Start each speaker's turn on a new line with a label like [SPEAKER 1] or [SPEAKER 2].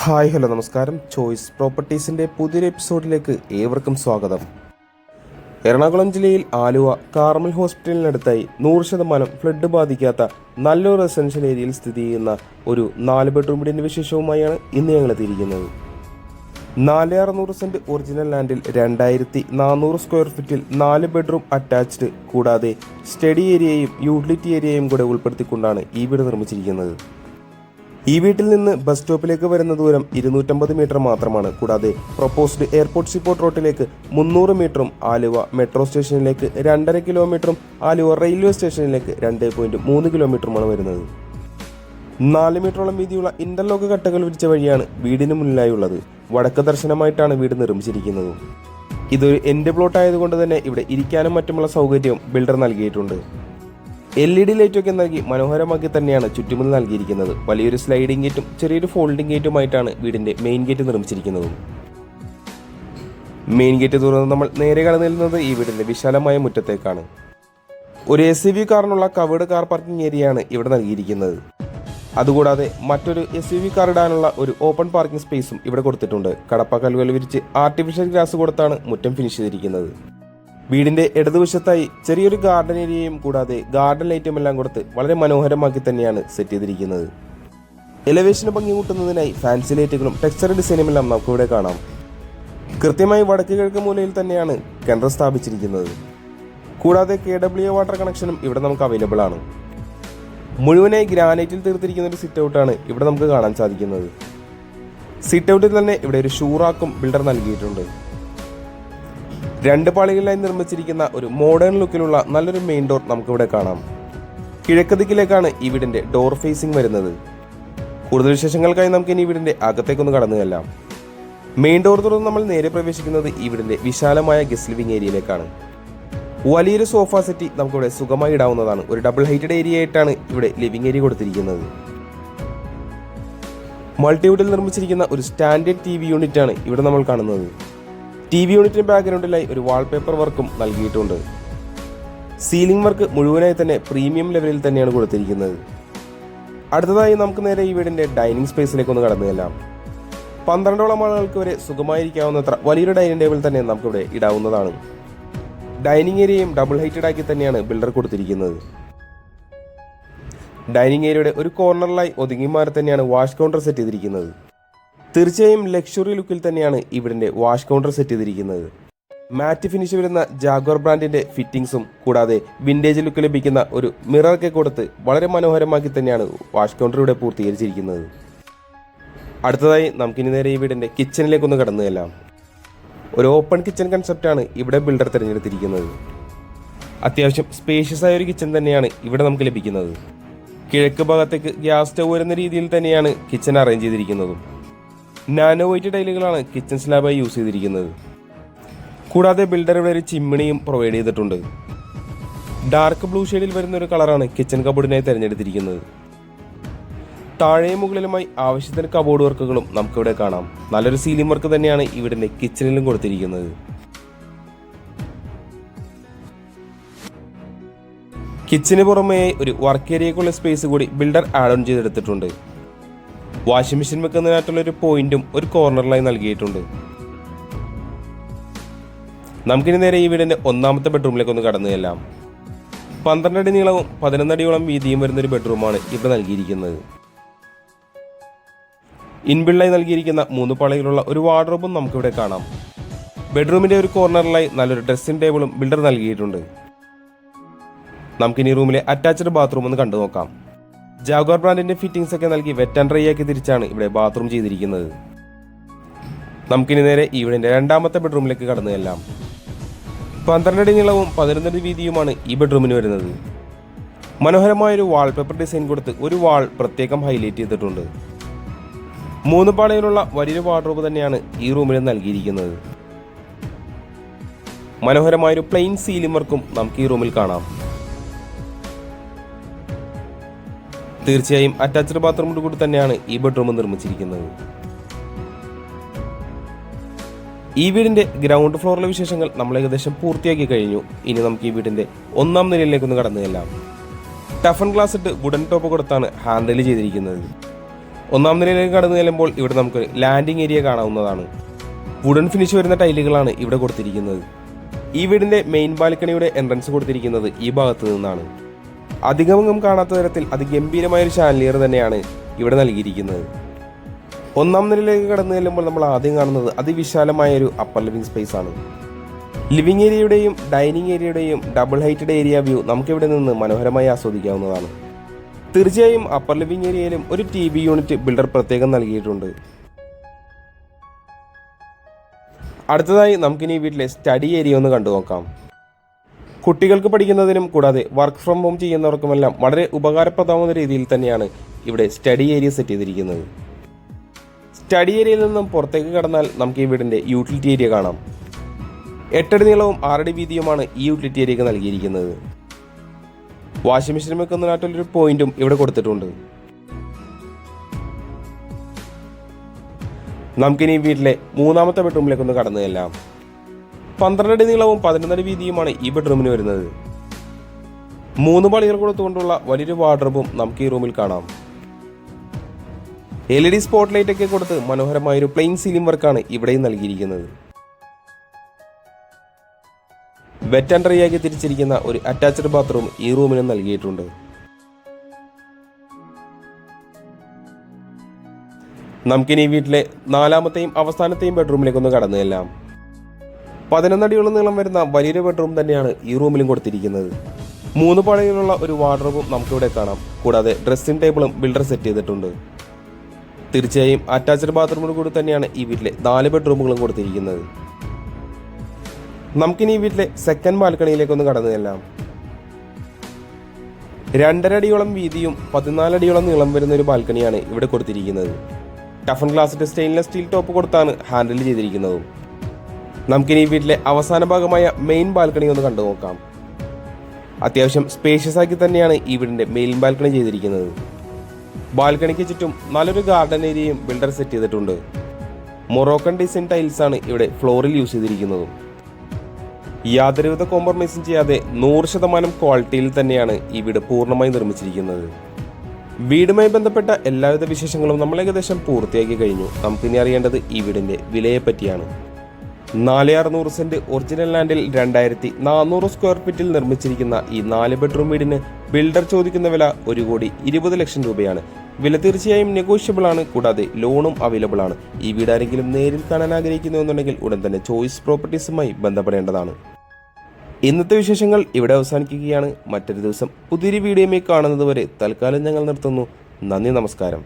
[SPEAKER 1] Hi hello നമസ്കാരം. Choice പ്രോപ്പർട്ടീസിൻ്റെ പുതിയൊരു എപ്പിസോഡിലേക്ക് ഏവർക്കും സ്വാഗതം. എറണാകുളം ജില്ലയിൽ ആലുവ കാർമൽ ഹോസ്പിറ്റലിനടുത്തായി 100% ഫ്ലഡ് ബാധിക്കാത്ത നല്ലൊരു റെസിഡൻഷ്യൽ ഏരിയയിൽ സ്ഥിതി ചെയ്യുന്ന ഒരു 4 ബെഡ്റൂം വീടിൻ്റെ വിശേഷവുമായാണ് ഇന്ന് ഞങ്ങൾ എത്തിയിരിക്കുന്നത്. 4600 സെൻറ്റ് ഒറിജിനൽ ലാൻഡിൽ 2400 സ്ക്വയർ ഫീറ്റിൽ 4 ബെഡ്റൂം അറ്റാച്ച്ഡ് കൂടാതെ സ്റ്റഡി ഏരിയയും യൂട്ടിലിറ്റി ഏരിയയും കൂടെ ഉൾപ്പെടുത്തിക്കൊണ്ടാണ് ഈ വീട് നിർമ്മിച്ചിരിക്കുന്നത്. ഈ വീട്ടിൽ നിന്ന് ബസ് സ്റ്റോപ്പിലേക്ക് വരുന്ന ദൂരം 250 മീറ്റർ മാത്രമാണ്. കൂടാതെ പ്രൊപ്പോസ്ഡ് എയർപോർട്ട് സീപോർട്ട് റോഡിലേക്ക് 300 മീറ്ററും ആലുവ മെട്രോ സ്റ്റേഷനിലേക്ക് 2.5 കിലോമീറ്ററും ആലുവ റെയിൽവേ സ്റ്റേഷനിലേക്ക് 2.3 കിലോമീറ്ററുമാണ് വരുന്നത്. 4 മീറ്ററോളം വീതിയുള്ള ഇന്റർലോക്ക് കട്ടകൾ വിരിച്ച വഴിയാണ് വീടിന് മുന്നിലായുള്ളത്. വടക്ക് ദർശനമായിട്ടാണ് വീട് നിർമ്മിച്ചിരിക്കുന്നത്. ഇതൊരു എൻഡ് പ്ലോട്ട് ആയതുകൊണ്ട് തന്നെ ഇവിടെ ഇരിക്കാനും മറ്റുമുള്ള സൗകര്യവും ബിൽഡർ നൽകിയിട്ടുണ്ട്. LED ലൈറ്റൊക്കെ നൽകി മനോഹരമാക്കി തന്നെയാണ് ചുറ്റുമുൾ നൽകിയിരിക്കുന്നത്. വലിയൊരു സ്ലൈഡിംഗ് ഗേറ്റും ചെറിയൊരു ഫോൾഡിംഗ് ഗേറ്റുമായിട്ടാണ് വീടിന്റെ മെയിൻ ഗേറ്റ് നിർമ്മിച്ചിരിക്കുന്നത്. മെയിൻ ഗേറ്റ് തുറന്ന് നമ്മൾ നേരെ കടന്നിരുന്നത് ഈ വീടിന്റെ വിശാലമായ മുറ്റത്തേക്കാണ്. ഒരു SUV കാറിനുള്ള കവേർഡ് കാർ പാർക്കിംഗ് ഏരിയയാണ് ഇവിടെ നൽകിയിരിക്കുന്നത്. അതുകൂടാതെ മറ്റൊരു SUV കാർ ഇടാനുള്ള ഒരു ഓപ്പൺ പാർക്കിംഗ് സ്പേസും ഇവിടെ കൊടുത്തിട്ടുണ്ട്. കടപ്പ കല്ലുകൾ വിരിച്ച് ആർട്ടിഫിഷ്യൽ ഗ്രാസ് കൊടുത്താണ് മുറ്റം ഫിനിഷ് ചെയ്തിരിക്കുന്നത്. വീടിന്റെ ഇടതുവശത്തായി ചെറിയൊരു ഗാർഡൻ ഏരിയയും കൂടാതെ ഗാർഡൻ ലൈറ്റും എല്ലാം കൊടുത്ത് വളരെ മനോഹരമാക്കി തന്നെയാണ് സെറ്റ് ചെയ്തിരിക്കുന്നത്. എലവേഷന് ഭംഗി കൂട്ടുന്നതിനായി ഫാൻസി ലൈറ്റുകളും ടെക്സ്ചർ ഡിസൈനും എല്ലാം നമുക്കിവിടെ കാണാം. കൃത്യമായി വടക്ക് കിഴക്ക് മൂലയിൽ തന്നെയാണ് കിണർ സ്ഥാപിച്ചിരിക്കുന്നത്. കൂടാതെ KWA വാട്ടർ കണക്ഷനും ഇവിടെ നമുക്ക് അവൈലബിൾ ആണ്. മുഴുവനായി ഗ്രാനൈറ്റിൽ തീർത്തിരിക്കുന്ന ഒരു സിറ്റ് ഔട്ടാണ് ഇവിടെ നമുക്ക് കാണാൻ സാധിക്കുന്നത്. സിറ്റ് ഔട്ടിൽ തന്നെ ഇവിടെ ഒരു ഷൂറാക്കും ബിൽഡർ നൽകിയിട്ടുണ്ട്. 2 പാളികളിലായി നിർമ്മിച്ചിരിക്കുന്ന ഒരു മോഡേൺ ലുക്കിലുള്ള നല്ലൊരു മെയിൻ ഡോർ നമുക്കിവിടെ കാണാം. കിഴക്ക് ദിക്കിലേക്കാണ് ഈ വീടിന്റെ ഡോർ ഫേസിംഗ് വരുന്നത്. കൂടുതൽ വിശേഷങ്ങൾക്കായി നമുക്ക് ഇനി വീടിന്റെ അകത്തേക്കൊന്ന് കടന്നു ചെല്ലാം. മെയിൻ ഡോർ തുറന്ന് നമ്മൾ നേരെ പ്രവേശിക്കുന്നത് ഈ വീടിന്റെ വിശാലമായ ഗസ്റ്റ് ലിവിംഗ് ഏരിയയിലേക്കാണ്. വലിയൊരു സോഫ സെറ്റി നമുക്കിവിടെ സുഖമായി ഇടാവുന്നതാണ്. ഒരു ഡബിൾ ഹൈറ്റഡ് ഏരിയ ആയിട്ടാണ് ഇവിടെ ലിവിംഗ് ഏരിയ കൊടുത്തിരിക്കുന്നത്. മൾട്ടിവുഡിൽ നിർമ്മിച്ചിരിക്കുന്ന ഒരു സ്റ്റാൻഡേർഡ് TV യൂണിറ്റ് ആണ് ഇവിടെ നമ്മൾ കാണുന്നത്. TV യൂണിറ്റിന്റെ ബാക്ക്ഗ്രൗണ്ടിലായി ഒരു വാൾപേപ്പർ വർക്കും നൽകിയിട്ടുണ്ട്. സീലിംഗ് വർക്ക് മുഴുവനായി തന്നെ പ്രീമിയം ലെവലിൽ തന്നെയാണ് കൊടുത്തിരിക്കുന്നത്. അടുത്തതായി നമുക്ക് നേരെ ഈ വീടിന്റെ ഡൈനിങ് സ്പേസിലേക്ക് ഒന്ന് കടന്നു ചെല്ലാം. 12ഓളം ആളുകൾക്ക് വരെ സുഖമായിരിക്കാവുന്നത്ര വലിയൊരു ഡൈനിങ് ടേബിൾ തന്നെ നമുക്കിവിടെ ഇടാവുന്നതാണ്. ഡൈനിങ് ഏരിയയും ഡബിൾ ഹൈറ്റഡ് ആക്കി തന്നെയാണ് ബിൽഡർ കൊടുത്തിരിക്കുന്നത്. ഡൈനിങ് ഏരിയയുടെ ഒരു കോർണറിലായി ഒതുങ്ങിമാറി തന്നെയാണ് വാഷ് കൗണ്ടർ സെറ്റ് ചെയ്തിരിക്കുന്നത്. തീർച്ചയായും ലക്ഷറി ലുക്കിൽ തന്നെയാണ് ഇവിടിന്റെ വാഷ് കൗണ്ടർ സെറ്റ് ചെയ്തിരിക്കുന്നത്. മാറ്റ് ഫിനിഷ് വരുന്ന ജാഗ്വർ ബ്രാൻഡിന്റെ ഫിറ്റിംഗ്സും കൂടാതെ വിന്റേജ് ലുക്ക് ലഭിക്കുന്ന ഒരു മിററൊക്കെ കൊടുത്ത് വളരെ മനോഹരമാക്കി തന്നെയാണ് വാഷ് കൗണ്ടർ ഇവിടെ പൂർത്തീകരിച്ചിരിക്കുന്നത്. അടുത്തതായി നമുക്കിനി നേരെ ഈ വീടിന്റെ കിച്ചണിലേക്കൊന്ന് കടന്നു ചെല്ലാം. ഒരു ഓപ്പൺ കിച്ചൺ കൺസെപ്റ്റാണ് ഇവിടെ ബിൽഡർ തിരഞ്ഞെടുത്തിരിക്കുന്നത്. അത്യാവശ്യം സ്പേഷ്യസ് ആയ ഒരു കിച്ചൺ തന്നെയാണ് ഇവിടെ നമുക്ക് ലഭിക്കുന്നത്. കിഴക്ക് ഭാഗത്തേക്ക് ഗ്യാസ് സ്റ്റൗ വരുന്ന രീതിയിൽ തന്നെയാണ് കിച്ചൺ അറേഞ്ച് ചെയ്തിരിക്കുന്നതും. നാനോ വൈറ്റ് ടൈലുകളാണ് കിച്ചൺ സ്ലാബായി യൂസ് ചെയ്തിരിക്കുന്നത്. കൂടാതെ ബിൽഡർ ഇവിടെ ഒരു ചിമ്മിണിയും പ്രൊവൈഡ് ചെയ്തിട്ടുണ്ട്. ഡാർക്ക് ബ്ലൂ ഷെയ്ഡിൽ വരുന്ന ഒരു കളറാണ് കിച്ചൺ കബോർഡിനായി തിരഞ്ഞെടുത്തിരിക്കുന്നത്. താഴെയും മുകളിലുമായി ആവശ്യത്തിന് കബോർഡ് വർക്കുകളും നമുക്കിവിടെ കാണാം. നല്ലൊരു സീലിംഗ് വർക്ക് തന്നെയാണ് ഇവിടുത്തെ കിച്ചണിലും കൊടുത്തിരിക്കുന്നത്. കിച്ചന് പുറമേ ഒരു വർക്ക് ഏരിയക്കുള്ള സ്പേസ് കൂടി ബിൽഡർ ആഡ് ഓൺ ചെയ്തെടുത്തിട്ടുണ്ട്. വാഷിംഗ് മെഷീൻ വെക്കുന്നതിനായിട്ടുള്ള ഒരു പോയിന്റും ഒരു കോർണറിലായി നൽകിയിട്ടുണ്ട്. നമുക്കിനി നേരെ ഈ വീടിന്റെ 1ാമത്തെ ബെഡ്റൂമിലേക്ക് ഒന്ന് കടന്നു ചെല്ലാം. 12 അടി നീളവും 11 അടിയോളം വീതിയും വരുന്ന ഒരു ബെഡ്റൂമാണ് ഇവിടെ നൽകിയിരിക്കുന്നത്. ഇൻബിൽഡായി നൽകിയിരിക്കുന്ന 3 പാളികളുള്ള ഒരു വാർഡ്രോബും നമുക്കിവിടെ കാണാം. ബെഡ്റൂമിന്റെ ഒരു കോർണറിലായി നല്ലൊരു ഡ്രസ്സിംഗ് ടേബിളും ബിൽഡർ നൽകിയിട്ടുണ്ട്. നമുക്കിനി റൂമിലെ അറ്റാച്ച്ഡ് ബാത്റൂം ഒന്ന് കണ്ടു നോക്കാം. ജാഗ്വർ ബ്രാൻഡിന്റെ ഫിറ്റിംഗ്സ് ഒക്കെ നൽകി വെറ്റ് ആൻഡ് ഡ്രൈ ആക്കി തിരിച്ചാണ് ഇവിടെ ബാത്റൂം ചെയ്തിരിക്കുന്നത്. നമുക്കിനി നേരെ ഈ വീടിന്റെ 2ാമത്തെ ബെഡ്റൂമിലേക്ക് കടന്നു ചെല്ലാം. 12 അടി നീളവും 11 അടി വീതിയുമാണ് ഈ ബെഡ്റൂമിന് വരുന്നത്. മനോഹരമായൊരു വാൾപേപ്പർ ഡിസൈൻ കൊടുത്ത് ഒരു വാൾ പ്രത്യേകം ഹൈലൈറ്റ് ചെയ്തിട്ടുണ്ട്. 3 പാളിയിലുള്ള വലിയൊരു വാർഡ്രോബ് തന്നെയാണ് ഈ റൂമിൽ നൽകിയിരിക്കുന്നത്. മനോഹരമായൊരു പ്ലെയിൻ സീലിംഗ് വർക്കും നമുക്ക് ഈ റൂമിൽ കാണാം. തീർച്ചയായും അറ്റാച്ച്ഡ് ബാത്റൂമോട് കൂടി തന്നെയാണ് ഈ ബെഡ്റൂം നിർമ്മിച്ചിരിക്കുന്നത്. ഈ വീടിന്റെ ഗ്രൗണ്ട് ഫ്ലോറിലെ വിശേഷങ്ങൾ നമ്മൾ ഏകദേശം പൂർത്തിയാക്കി കഴിഞ്ഞു. ഇനി നമുക്ക് ഈ വീടിന്റെ 1ാം നിലയിലേക്കൊന്ന് കടന്നു ചെല്ലാം. ടഫൻ ഗ്ലാസ് ഇട്ട് വുഡൻ ടോപ്പ് കൊടുത്താണ് ഹാൻഡിൽ ചെയ്തിരിക്കുന്നത്. ഒന്നാം നിലയിലേക്ക് കടന്നു ചെല്ലുമ്പോൾ ഇവിടെ നമുക്ക് ലാൻഡിംഗ് ഏരിയ കാണാവുന്നതാണ്. വുഡൻ ഫിനിഷ് വരുന്ന ടൈലുകളാണ് ഇവിടെ കൊടുത്തിരിക്കുന്നത്. ഈ വീടിന്റെ മെയിൻ ബാൽക്കണിയുടെ എൻട്രൻസ് കൊടുത്തിരിക്കുന്നത് ഈ ഭാഗത്ത് നിന്നാണ്. അധികമൊന്നും കാണാത്ത തരത്തിൽ അതിഗംഭീരമായ ഒരു ഷാൻലിയർ തന്നെയാണ് ഇവിടെ നൽകിയിരിക്കുന്നത്. ഒന്നാം നിലയിലേക്ക് കടന്നു ചെല്ലുമ്പോൾ നമ്മൾ ആദ്യം കാണുന്നത് അതിവിശാലമായ ഒരു അപ്പർ ലിവിംഗ് സ്പേസ് ആണ്. ലിവിംഗ് ഏരിയയുടെയും ഡൈനിങ് ഏരിയയുടെയും ഡബിൾ ഹൈറ്റഡ് ഏരിയ വ്യൂ നമുക്കിവിടെ നിന്ന് മനോഹരമായി ആസ്വദിക്കാവുന്നതാണ്. തീർച്ചയായും അപ്പർ ലിവിംഗ് ഏരിയയിലും ഒരു TV യൂണിറ്റ് ബിൽഡർ പ്രത്യേകം നൽകിയിട്ടുണ്ട്. അടുത്തതായി നമുക്കിനി വീട്ടിലെ സ്റ്റഡി ഏരിയ ഒന്ന് കണ്ടു നോക്കാം. കുട്ടികൾക്ക് പഠിക്കുന്നതിനും കൂടാതെ വർക്ക് ഫ്രം ഹോം ചെയ്യുന്നവർക്കുമെല്ലാം വളരെ ഉപകാരപ്രദമാകുന്ന രീതിയിൽ തന്നെയാണ് ഇവിടെ സ്റ്റഡി ഏരിയ സെറ്റ് ചെയ്തിരിക്കുന്നത്. സ്റ്റഡി ഏരിയയിൽ നിന്നും പുറത്തേക്ക് കടന്നാൽ നമുക്ക് ഈ വീടിന്റെ യൂട്ടിലിറ്റി ഏരിയ കാണാം. 8 അടി നീളവും 6 അടി വീതിയുമാണ് ഈ യൂട്ടിലിറ്റി ഏരിയക്ക് നൽകിയിരിക്കുന്നത്. വാഷിംഗ് മെഷീൻ വെക്കുന്നതിനായിട്ടൊരു പോയിന്റും ഇവിടെ കൊടുത്തിട്ടുണ്ട്. നമുക്കിനി വീട്ടിലെ മൂന്നാമത്തെ ബെഡ്റൂമിലേക്ക് ഒന്ന് കടന്നു ചെല്ലാം. 12 അടി നീളവും 11 അടി വീതിയുമാണ് ഈ ബെഡ്റൂമിന് വരുന്നത്. 3 പാളികൾ കൊടുത്തുകൊണ്ടുള്ള വലിയൊരു വാർഡ്രോബും നമുക്ക് ഈ റൂമിൽ കാണാം. LED സ്പോട്ട് ലൈറ്റ് ഒക്കെ കൊടുത്ത് മനോഹരമായൊരു പ്ലെയിൻ സീലിംഗ് വർക്കാണ് ഇവിടെയും നൽകിയിരിക്കുന്നത്. വെറ്റ് ആൻഡ് ഡ്രൈ ആക്കി തിരിച്ചിരിക്കുന്ന ഒരു അറ്റാച്ച്ഡ് ബാത്റൂം ഈ റൂമിന് നൽകിയിട്ടുണ്ട്. നമുക്കിനി വീട്ടിലെ നാലാമത്തെയും അവസാനത്തെയും ബെഡ്റൂമിലേക്ക് ഒന്ന് കടന്നു ചെല്ലാം. 11 അടിയോളം നീളം വരുന്ന വലിയൊരു ബെഡ്റൂം തന്നെയാണ് ഈ റൂമിലും കൊടുത്തിരിക്കുന്നത്. 3 പാളികളുള്ള ഒരു വാർഡ്രോബും നമുക്കിവിടെ കാണാം. കൂടാതെ ഡ്രസ്സിംഗ് ടേബിളും ബിൽഡർ സെറ്റ് ചെയ്തിട്ടുണ്ട്. തീർച്ചയായും അറ്റാച്ച്ഡ് ബാത്റൂമോട് കൂടി തന്നെയാണ് ഈ വീട്ടിലെ 4 ബെഡ്റൂമുകളും കൊടുത്തിരിക്കുന്നത്. നമുക്കിനി ഈ വീട്ടിലെ സെക്കൻഡ് ബാൽക്കണിയിലേക്ക് ഒന്ന് കടന്നു ചെല്ലാം. 2.5 അടിയോളം വീതിയും 14 അടിയോളം നീളം വരുന്ന ഒരു ബാൽക്കണിയാണ് ഇവിടെ കൊടുത്തിരിക്കുന്നത്. ടഫൻ ഗ്ലാസിന്റെ സ്റ്റെയിൻലെസ് സ്റ്റീൽ ടോപ്പ് കൊടുത്താണ് ഹാൻഡിൽ ചെയ്തിരിക്കുന്നതും. നമുക്കിനി ഈ വീട്ടിലെ അവസാന ഭാഗമായ മെയിൻ ബാൽക്കണി ഒന്ന് കണ്ടു നോക്കാം. അത്യാവശ്യം സ്പേഷ്യസ് ആക്കി തന്നെയാണ് ഈ വീടിന്റെ മെയിൻ ബാൽക്കണി ചെയ്തിരിക്കുന്നത്. ബാൽക്കണിക്ക് ചുറ്റും നല്ലൊരു ഗാർഡൻ ഏരിയയും ബിൽഡർ സെറ്റ് ചെയ്തിട്ടുണ്ട്. മൊറോക്കൻ ഡിസൈൻ ടൈൽസ് ആണ് ഇവിടെ ഫ്ലോറിൽ യൂസ് ചെയ്തിരിക്കുന്നതും. യാതൊരുവിധ കോംപ്രമൈസും ചെയ്യാതെ 100% ക്വാളിറ്റിയിൽ തന്നെയാണ് ഈ വീട് പൂർണ്ണമായി നിർമ്മിച്ചിരിക്കുന്നത്. വീടുമായി ബന്ധപ്പെട്ട എല്ലാവിധ വിശേഷങ്ങളും നമ്മൾ ഏകദേശം പൂർത്തിയാക്കി കഴിഞ്ഞു. നമുക്കിനി അറിയേണ്ടത് ഈ വീടിന്റെ വിലയെ പറ്റിയാണ്. 4600 സെന്റ് ഒറിജിനൽ ലാൻഡിൽ 2400 സ്ക്വയർ ഫീറ്റിൽ നിർമ്മിച്ചിരിക്കുന്ന ഈ 4 ബെഡ്റൂം വീടിന് ബിൽഡർ ചോദിക്കുന്ന വില 1,20,00,000 രൂപയാണ്. വില തീർച്ചയായും നെഗോഷ്യബിൾ ആണ്. കൂടാതെ ലോണും അവൈലബിൾ ആണ്. ഈ വീട് ആരെങ്കിലും നേരിൽ കാണാൻ ആഗ്രഹിക്കുന്നുണ്ടെങ്കിൽ ഉടൻ തന്നെ ചോയ്സ് പ്രോപ്പർട്ടീസുമായി ബന്ധപ്പെടേണ്ടതാണ്. ഇന്നത്തെ വിശേഷങ്ങൾ ഇവിടെ അവസാനിക്കുകയാണ്. മറ്റൊരു ദിവസം പുതിയൊരു വീഡിയോയുമായി കാണുന്നത് വരെ തൽക്കാലം ഞങ്ങൾ നിർത്തുന്നു. നന്ദി, നമസ്കാരം.